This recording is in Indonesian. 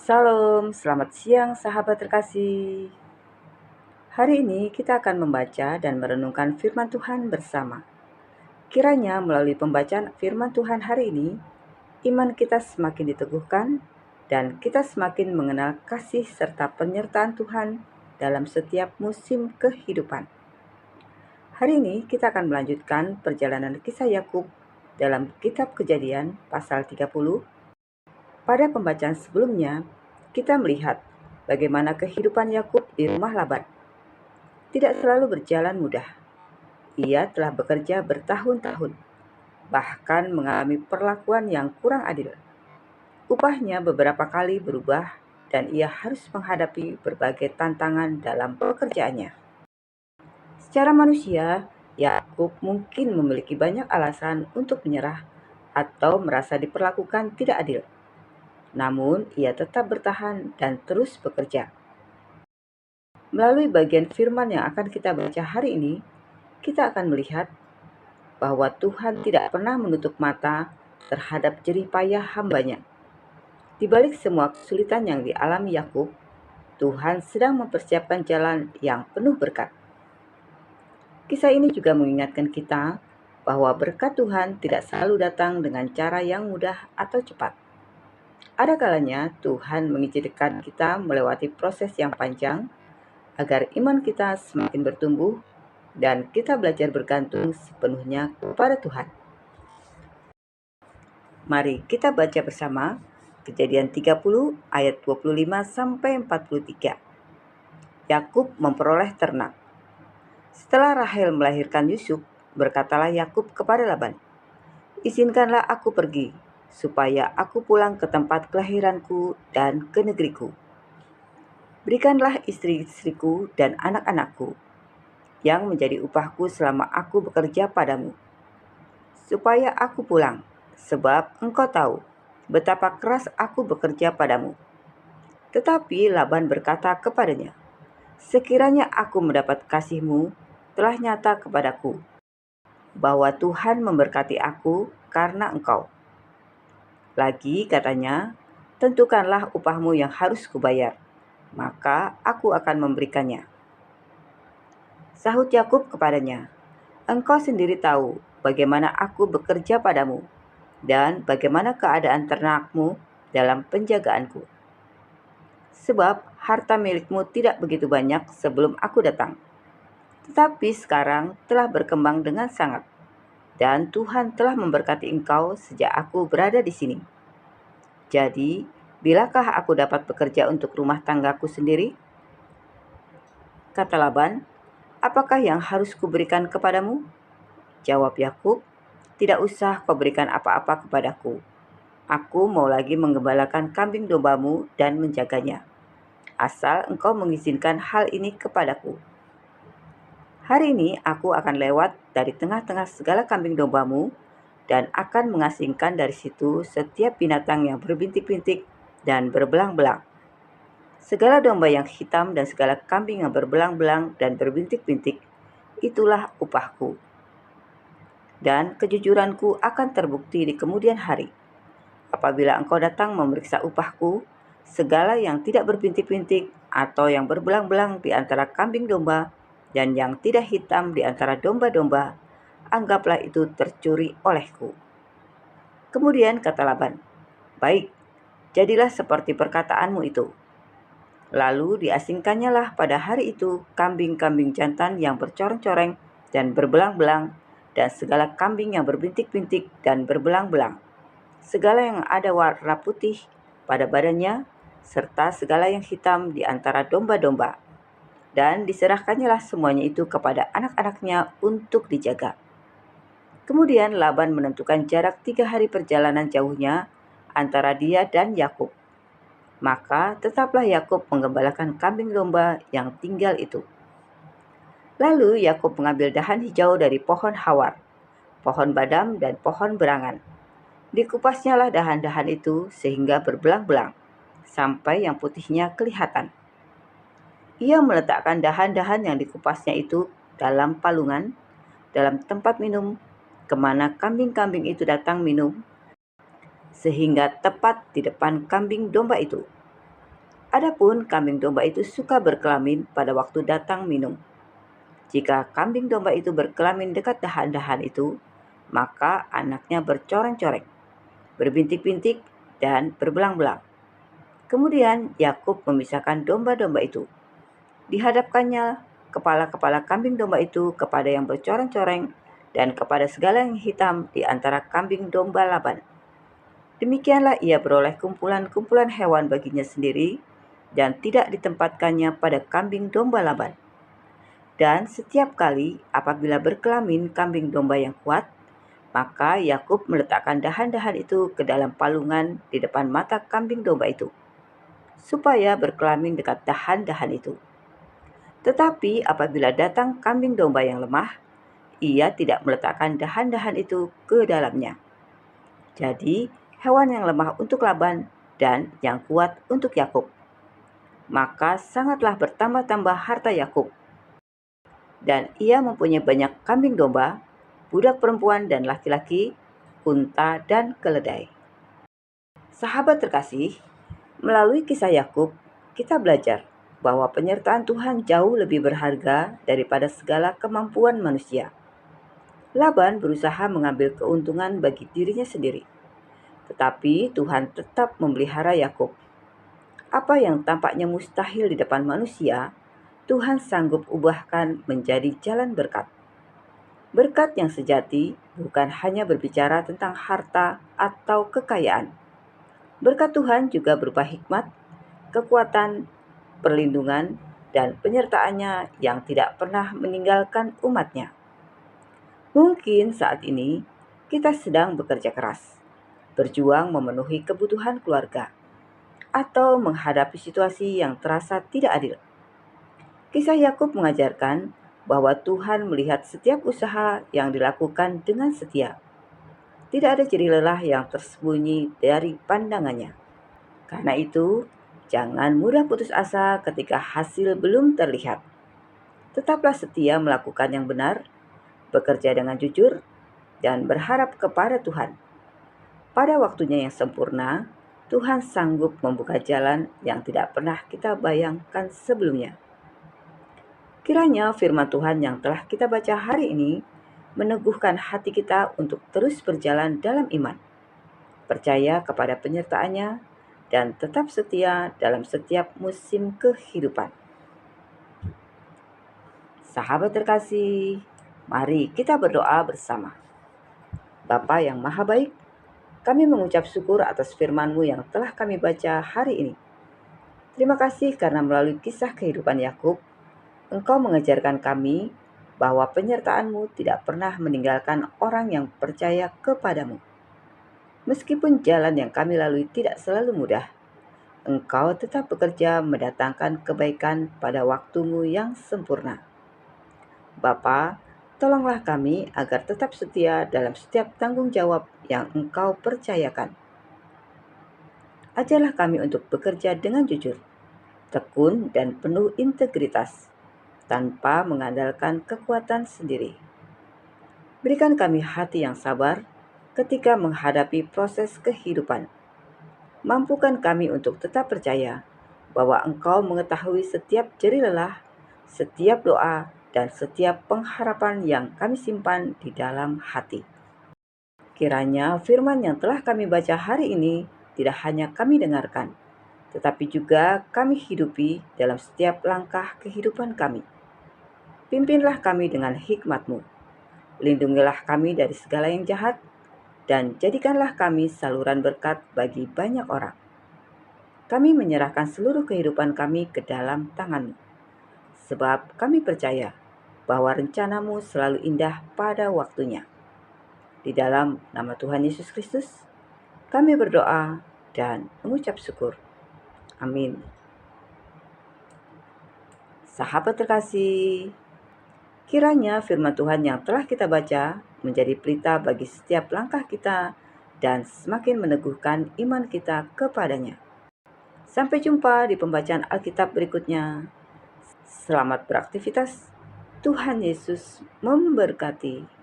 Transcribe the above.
Salam, selamat siang sahabat terkasih. Hari ini kita akan membaca dan merenungkan firman Tuhan bersama. Kiranya melalui pembacaan firman Tuhan hari ini, iman kita semakin diteguhkan dan kita semakin mengenal kasih serta penyertaan Tuhan dalam setiap musim kehidupan. Hari ini kita akan melanjutkan perjalanan kisah Yakub dalam kitab Kejadian pasal 30. Pada pembacaan sebelumnya, kita melihat bagaimana kehidupan Yakub di rumah Laban tidak selalu berjalan mudah. Ia telah bekerja bertahun-tahun, bahkan mengalami perlakuan yang kurang adil. Upahnya beberapa kali berubah dan ia harus menghadapi berbagai tantangan dalam pekerjaannya. Secara manusia, Yakub mungkin memiliki banyak alasan untuk menyerah atau merasa diperlakukan tidak adil. Namun, ia tetap bertahan dan terus bekerja. Melalui bagian firman yang akan kita baca hari ini, kita akan melihat bahwa Tuhan tidak pernah menutup mata terhadap jerih payah hambanya. Di balik semua kesulitan yang dialami Yakub, Tuhan sedang mempersiapkan jalan yang penuh berkat. Kisah ini juga mengingatkan kita bahwa berkat Tuhan tidak selalu datang dengan cara yang mudah atau cepat. Ada kalanya Tuhan mengizinkan kita melewati proses yang panjang agar iman kita semakin bertumbuh dan kita belajar bergantung sepenuhnya kepada Tuhan. Mari kita baca bersama Kejadian 30 ayat 25 sampai 43. Yakub memperoleh ternak. Setelah Rahel melahirkan Yusuf, berkatalah Yakub kepada Laban, "Izinkanlah aku pergi, supaya aku pulang ke tempat kelahiranku dan ke negeriku. Berikanlah istri-istriku dan anak-anakku, yang menjadi upahku selama aku bekerja padamu, supaya aku pulang, sebab engkau tahu betapa keras aku bekerja padamu." Tetapi Laban berkata kepadanya, "Sekiranya aku mendapat kasihmu telah nyata kepadaku, bahwa Tuhan memberkati aku karena engkau. Lagi katanya, tentukanlah upahmu yang harus kubayar, maka aku akan memberikannya." Sahut Yakub kepadanya, "Engkau sendiri tahu bagaimana aku bekerja padamu, dan bagaimana keadaan ternakmu dalam penjagaanku. Sebab harta milikmu tidak begitu banyak sebelum aku datang, tetapi sekarang telah berkembang dengan sangat, dan Tuhan telah memberkati engkau sejak aku berada di sini. Jadi, bilakah aku dapat bekerja untuk rumah tanggaku sendiri?" Kata Laban, "Apakah yang harus kuberikan kepadamu?" Jawab Yakub, "Tidak usah kau berikan apa-apa kepadaku. Aku mau lagi menggembalakan kambing dombamu dan menjaganya, asal engkau mengizinkan hal ini kepadaku. Hari ini aku akan lewat dari tengah-tengah segala kambing dombamu dan akan mengasingkan dari situ setiap binatang yang berbintik-bintik dan berbelang-belang. Segala domba yang hitam dan segala kambing yang berbelang-belang dan berbintik-bintik, itulah upahku. Dan kejujuranku akan terbukti di kemudian hari. Apabila engkau datang memeriksa upahku, segala yang tidak berbintik-bintik atau yang berbelang-belang di antara kambing domba dan yang tidak hitam di antara domba-domba, anggaplah itu tercuri olehku." Kemudian kata Laban, "Baik, jadilah seperti perkataanmu itu." Lalu diasingkannya lah pada hari itu kambing-kambing jantan yang bercoreng-coreng dan berbelang-belang, dan segala kambing yang berbintik-bintik dan berbelang-belang, segala yang ada warna putih pada badannya, serta segala yang hitam di antara domba-domba. Dan diserahkannya lah semuanya itu kepada anak-anaknya untuk dijaga. Kemudian Laban menentukan jarak 3 hari perjalanan jauhnya antara dia dan Yakub. Maka tetaplah Yakub menggembalakan kambing domba yang tinggal itu. Lalu Yakub mengambil dahan hijau dari pohon hawar, pohon badam, dan pohon berangan. Dikupasnya lah dahan-dahan itu sehingga berbelang-belang, sampai yang putihnya kelihatan. Ia meletakkan dahan-dahan yang dikupasnya itu dalam palungan, dalam tempat minum, kemana kambing-kambing itu datang minum, sehingga tepat di depan kambing domba itu. Adapun kambing domba itu suka berkelamin pada waktu datang minum. Jika kambing domba itu berkelamin dekat dahan-dahan itu, maka anaknya bercoreng-coreng, berbintik-bintik, dan berbelang-belang. Kemudian Yakub memisahkan domba-domba itu. Dihadapkannya kepala-kepala kambing domba itu kepada yang bercoreng-coreng dan kepada segala yang hitam di antara kambing domba Laban. Demikianlah ia beroleh kumpulan-kumpulan hewan baginya sendiri dan tidak ditempatkannya pada kambing domba Laban. Dan setiap kali apabila berkelamin kambing domba yang kuat, maka Yakub meletakkan dahan-dahan itu ke dalam palungan di depan mata kambing domba itu, supaya berkelamin dekat dahan-dahan itu. Tetapi apabila datang kambing domba yang lemah, ia tidak meletakkan dahan-dahan itu ke dalamnya. Jadi, hewan yang lemah untuk Laban dan yang kuat untuk Yakub. Maka sangatlah bertambah-tambah harta Yakub. Dan ia mempunyai banyak kambing domba, budak perempuan dan laki-laki, unta dan keledai. Sahabat terkasih, melalui kisah Yakub, kita belajar bahwa penyertaan Tuhan jauh lebih berharga daripada segala kemampuan manusia. Laban berusaha mengambil keuntungan bagi dirinya sendiri, tetapi Tuhan tetap memelihara Yakub. Apa yang tampaknya mustahil di depan manusia, Tuhan sanggup ubahkan menjadi jalan berkat. Berkat yang sejati bukan hanya berbicara tentang harta atau kekayaan. Berkat Tuhan juga berupa hikmat, kekuatan, perlindungan, dan penyertaannya yang tidak pernah meninggalkan umatnya. Mungkin saat ini kita sedang bekerja keras, berjuang memenuhi kebutuhan keluarga, atau menghadapi situasi yang terasa tidak adil. Kisah Yakub mengajarkan bahwa Tuhan melihat setiap usaha yang dilakukan dengan setia. Tidak ada jerih lelah yang tersembunyi dari pandangannya. Karena itu, jangan mudah putus asa ketika hasil belum terlihat. Tetaplah setia melakukan yang benar, bekerja dengan jujur, dan berharap kepada Tuhan. Pada waktunya yang sempurna, Tuhan sanggup membuka jalan yang tidak pernah kita bayangkan sebelumnya. Kiranya firman Tuhan yang telah kita baca hari ini meneguhkan hati kita untuk terus berjalan dalam iman, percaya kepada penyertaannya, dan tetap setia dalam setiap musim kehidupan. Sahabat terkasih, mari kita berdoa bersama. Bapa yang Maha Baik, kami mengucap syukur atas firman-Mu yang telah kami baca hari ini. Terima kasih karena melalui kisah kehidupan Yakub, Engkau mengajarkan kami bahwa penyertaan-Mu tidak pernah meninggalkan orang yang percaya kepadamu. Meskipun jalan yang kami lalui tidak selalu mudah, Engkau tetap bekerja mendatangkan kebaikan pada waktu-Mu yang sempurna. Bapa, tolonglah kami agar tetap setia dalam setiap tanggung jawab yang Engkau percayakan. Ajarlah kami untuk bekerja dengan jujur, tekun dan penuh integritas, tanpa mengandalkan kekuatan sendiri. Berikan kami hati yang sabar ketika menghadapi proses kehidupan. Mampukan kami untuk tetap percaya bahwa Engkau mengetahui setiap jerih lelah, setiap doa, dan setiap pengharapan yang kami simpan di dalam hati. Kiranya firman yang telah kami baca hari ini tidak hanya kami dengarkan, tetapi juga kami hidupi dalam setiap langkah kehidupan kami. Pimpinlah kami dengan hikmat-Mu. Lindungilah kami dari segala yang jahat, dan jadikanlah kami saluran berkat bagi banyak orang. Kami menyerahkan seluruh kehidupan kami ke dalam tangan-Mu, sebab kami percaya bahwa rencana-Mu selalu indah pada waktunya. Di dalam nama Tuhan Yesus Kristus, kami berdoa dan mengucap syukur. Amin. Sahabat terkasih, kiranya firman Tuhan yang telah kita baca menjadi pelita bagi setiap langkah kita dan semakin meneguhkan iman kita kepadanya. Sampai jumpa di pembacaan Alkitab berikutnya. Selamat beraktivitas. Tuhan Yesus memberkati.